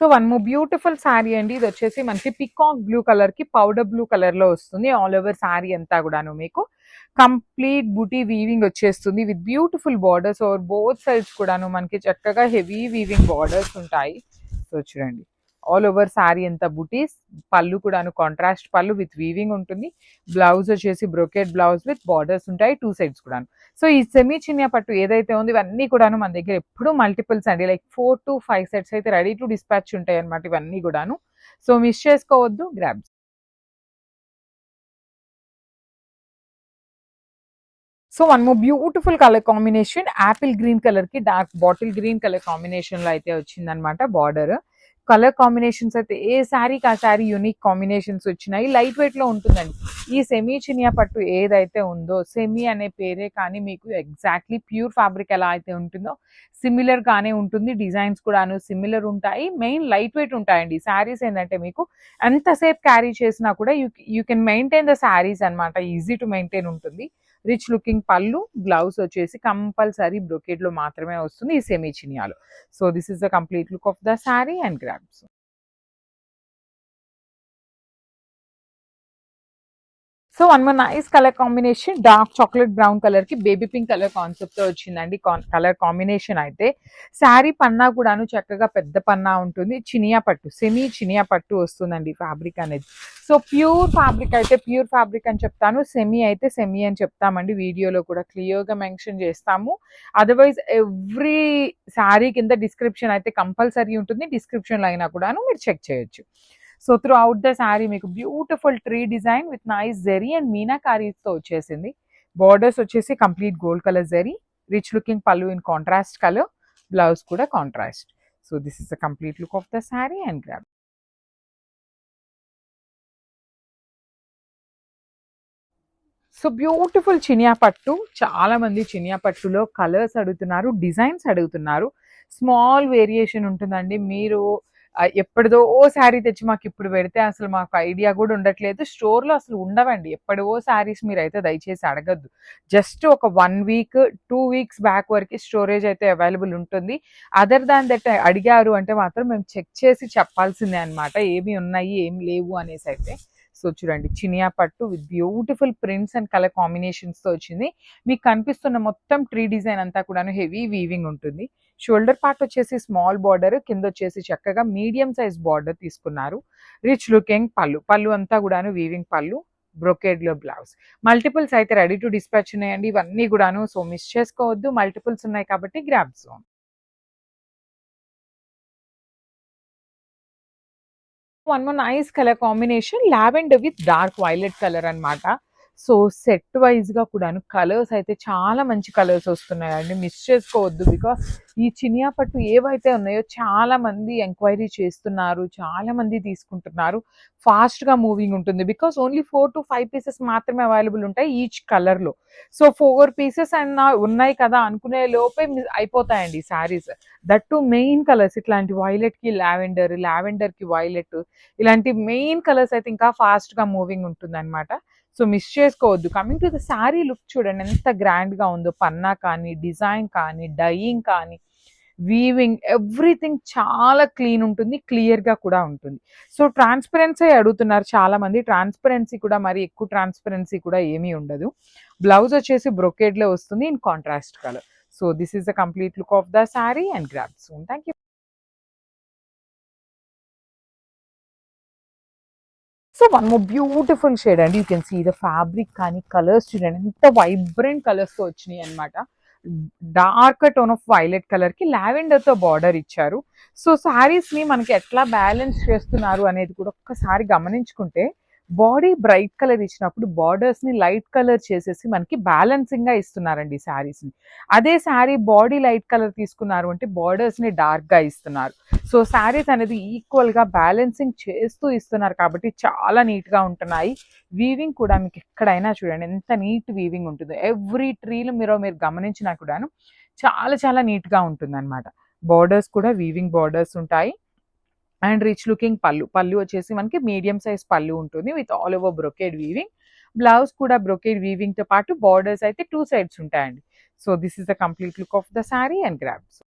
So one more beautiful sari అండి. ఇది వచ్చేసి మనకి పికాక్ బ్లూ కలర్ కి పౌడర్ బ్లూ కలర్ లో వస్తుంది. ఆల్ ఓవర్ శారీ అంతా కూడాను మీకు కంప్లీట్ బూటీ వీవింగ్ వచ్చేస్తుంది with beautiful borders. Over both sides కూడాను మనకి చక్కగా హెవీ వీవింగ్ బార్డర్స్ ఉంటాయి. సో చూడండి ఆల్ ఓవర్ శారీ అంతా బూటీస్. పళ్ళు కూడాను కాంట్రాస్ట్ పళ్ళు విత్ వీవింగ్ ఉంటుంది. బ్లౌజ్ వచ్చేసి బ్రోకెట్ బ్లౌజ్ విత్ బార్డర్స్ ఉంటాయి టూ సైడ్స్ కూడాను. సో ఈ సెమీ చినియా పట్టు ఏదైతే ఉందో ఇవన్నీ కూడాను మన దగ్గర ఎప్పుడు మల్టిపుల్స్ అండి. లైక్ 4 to 5 సెట్స్ అయితే రెడీ టు డిస్పాచ్ ఉంటాయి అనమాట ఇవన్నీ కూడాను. సో మిస్ చేసుకోవద్దు, grabs. So one more beautiful colour combination, apple green colour కి dark bottle green colour combination లో అయితే వచ్చిందనమాట బార్డర్. కలర్ కాంబినేషన్స్ అయితే ఏ శారీకి ఆ శారీ యూనిక్ కాంబినేషన్స్ వచ్చినాయి. లైట్ వెయిట్ లో ఉంటుందండి. ఈ సెమీ చినియా పట్టు ఏదైతే ఉందో, సెమీ అనే పేరే కానీ మీకు ఎగ్జాక్ట్లీ ప్యూర్ ఫ్యాబ్రిక్ ఎలా అయితే ఉంటుందో సిమిలర్ గానే ఉంటుంది. డిజైన్స్ కూడాను సిమిలర్ ఉంటాయి. మెయిన్ లైట్ వెయిట్ ఉంటాయండి శారీస్. ఏంటంటే మీకు ఎంతసేపు క్యారీ చేసినా కూడా you can maintain the saris అనమాట. ఈజీ టు మెయింటైన్ ఉంటుంది. రిచ్ లుకింగ్ పళ్ళు, బ్లౌజ్ వచ్చేసి కంపల్సరీ బ్రొకెట్ లో మాత్రమే వస్తుంది ఈ సెమీ చినియాలో. So this is the complete look of the sari and grabs. So one more nice colour combination, dark chocolate brown colour కి బేబీ పింక్ కలర్ కాన్సెప్ట్ తో వచ్చిందండి కలర్ కాంబినేషన్ అయితే. శారీ పన్నా కూడాను చక్కగా పెద్ద పన్నా ఉంటుంది. చినియా పట్టు, సెమీ చినియా పట్టు వస్తుందండి ఫ్యాబ్రిక్ అనేది. సో ప్యూర్ ఫ్యాబ్రిక్ అయితే ప్యూర్ ఫ్యాబ్రిక్ అని చెప్తాను, సెమీ అయితే సెమీ అని చెప్తామండి. వీడియోలో కూడా క్లియర్ గా మెన్షన్ చేస్తాము. అదర్వైజ్ ఎవ్రీ శారీ కింద డిస్క్రిప్షన్ అయితే కంపల్సరీ ఉంటుంది. డిస్క్రిప్షన్ లో అయినా కూడాను మీరు చెక్ చేయొచ్చు. So throughout the sari మీకు beautiful tree design with nice zari and meenakaris తో వచ్చేసింది. బార్డర్స్ వచ్చేసి complete gold colour zari, rich looking పళ్ళు ఇన్ కాంట్రాస్ట్ కలర్, బ్లౌజ్ కూడా contrast. So this is the complete look of the sari and grab. So beautiful చినియా పట్టు. చాలా మంది చినియా పట్టులో కలర్స్ అడుగుతున్నారు, డిజైన్స్ అడుగుతున్నారు. స్మాల్ వేరియేషన్ ఉంటుందండి. మీరు ఎప్పటిదో ఓ శారీ తెచ్చి మాకు ఇప్పుడు పెడితే అసలు మాకు ఐడియా కూడా ఉండట్లేదు. స్టోర్లో అసలు ఉండవండి ఎప్పటివో శారీస్. మీరైతే దయచేసి అడగద్దు. జస్ట్ ఒక 1 week 2 weeks బ్యాక్ వరకు స్టోరేజ్ అయితే అవైలబుల్ ఉంటుంది. అదర్ దాన్ దట్ అడిగారు అంటే మాత్రం మేము చెక్ చేసి చెప్పాల్సిందే అనమాట ఏమి ఉన్నాయి ఏమి లేవు అనేసి అయితే. సో చూడండి చినియా పట్టు with beautiful prints and colour combinations తో వచ్చింది. మీకు కనిపిస్తున్న మొత్తం ట్రీ డిజైన్ అంతా కూడాను హెవీ వీవింగ్ ఉంటుంది. షోల్డర్ పార్ట్ వచ్చేసి స్మాల్ బార్డర్, కింద వచ్చేసి చక్కగా మీడియం సైజ్ బార్డర్ తీసుకున్నారు. రిచ్ లుకింగ్ పళ్ళు, పళ్ళు అంతా కూడాను వీవింగ్ పళ్ళు, బ్రొకేడ్ లో బ్లౌజ్. మల్టిపుల్స్ అయితే రెడీ టు డిస్పాచ్ ఉన్నాయండి ఇవన్నీ కూడాను. సో మిస్ చేసుకోవద్దు, మల్టిపుల్స్ ఉన్నాయి కాబట్టి grabs. One more nice colour combination, lavender with dark violet colour అన్నమాట. సో సెట్ వైజ్ గా కూడాను కలర్స్ అయితే చాలా మంచి కలర్స్ వస్తున్నాయండి. మిస్ చేసుకోవద్దు. బికాస్ ఈ చినియా పట్టు ఏవైతే ఉన్నాయో చాలా మంది ఎంక్వైరీ చేస్తున్నారు, చాలా మంది తీసుకుంటున్నారు. ఫాస్ట్ గా మూవింగ్ ఉంటుంది. బికాస్ ఓన్లీ 4 to 5 పీసెస్ మాత్రమే అవైలబుల్ ఉంటాయి ఈచ్ కలర్ లో. సో 4 పీసెస్ అన్నా ఉన్నాయి కదా అనుకునే లోపే అయిపోతాయండి saris. That to main colours ఇట్లాంటి వైలెట్ కి లావెండర్, లావెండర్ కి వైలెట్, ఇలాంటి మెయిన్ కలర్స్ అయితే ఇంకా ఫాస్ట్ గా మూవింగ్ ఉంటుంది అనమాట. సో మిస్ చేసుకోవద్దు. Coming to the sari look చూడండి ఎంత గ్రాండ్ గా ఉందో. పన్నా కానీ, డిజైన్ కానీ, డైయింగ్ కానీ, వీవింగ్ ఎవ్రీథింగ్ చాలా క్లీన్ ఉంటుంది, క్లియర్ గా కూడా ఉంటుంది. సో ట్రాన్స్పరెన్సీ అడుగుతున్నారు చాలా మంది. ట్రాన్స్పరెన్సీ కూడా మరి ఎక్కువ ట్రాన్స్పరెన్సీ కూడా ఏమీ ఉండదు. బ్లౌజ్ వచ్చేసి బ్రొకేడ్ లో వస్తుంది in contrast colour. So this is the complete look of the sari and grab soon. Thank you. So one more beautiful shade అండి. You can see the fabric కానీ కలర్స్ చూడండి ఎంత వైబ్రెంట్ కలర్స్ తో వచ్చినాయి అనమాట. Dark tone of violet colour కి lavender తో border ఇచ్చారు. సో శారీస్ ని మనకి ఎట్లా బ్యాలెన్స్ చేస్తున్నారు అనేది కూడా ఒక్కసారి గమనించుకుంటే, బాడీ బ్రైట్ కలర్ ఇచ్చినప్పుడు బార్డర్స్ ని లైట్ కలర్ చేసేసి మనకి బ్యాలెన్సింగ్ గా ఇస్తున్నారండి శారీస్ ని. అదే శారీ బాడీ లైట్ కలర్ తీసుకున్నారు అంటే బార్డర్స్ ని డార్క్ గా ఇస్తున్నారు. సో శారీస్ అనేది ఈక్వల్ గా బ్యాలెన్సింగ్ చేస్తూ ఇస్తున్నారు కాబట్టి చాలా నీట్ గా ఉంటున్నాయి. వీవింగ్ కూడా మీకు ఎక్కడైనా చూడండి ఎంత నీట్ వీవింగ్ ఉంటుందో. ఎవ్రీ ట్రీలు మీరు గమనించినా కూడాను చాలా చాలా నీట్ గా ఉంటుంది అనమాట. బార్డర్స్ కూడా వీవింగ్ బార్డర్స్ ఉంటాయి. అండ్ రిచ్ లుకింగ్ పళ్ళు, పళ్ళు వచ్చేసి మనకి మీడియం సైజ్ పళ్ళు ఉంటుంది with all over brocade weaving. Blouse కూడా బ్రొకేడ్ వీవింగ్ తో పాటు బార్డర్స్ అయితే 2 sides ఉంటాయండి. So this is the complete look of the sari and grabs.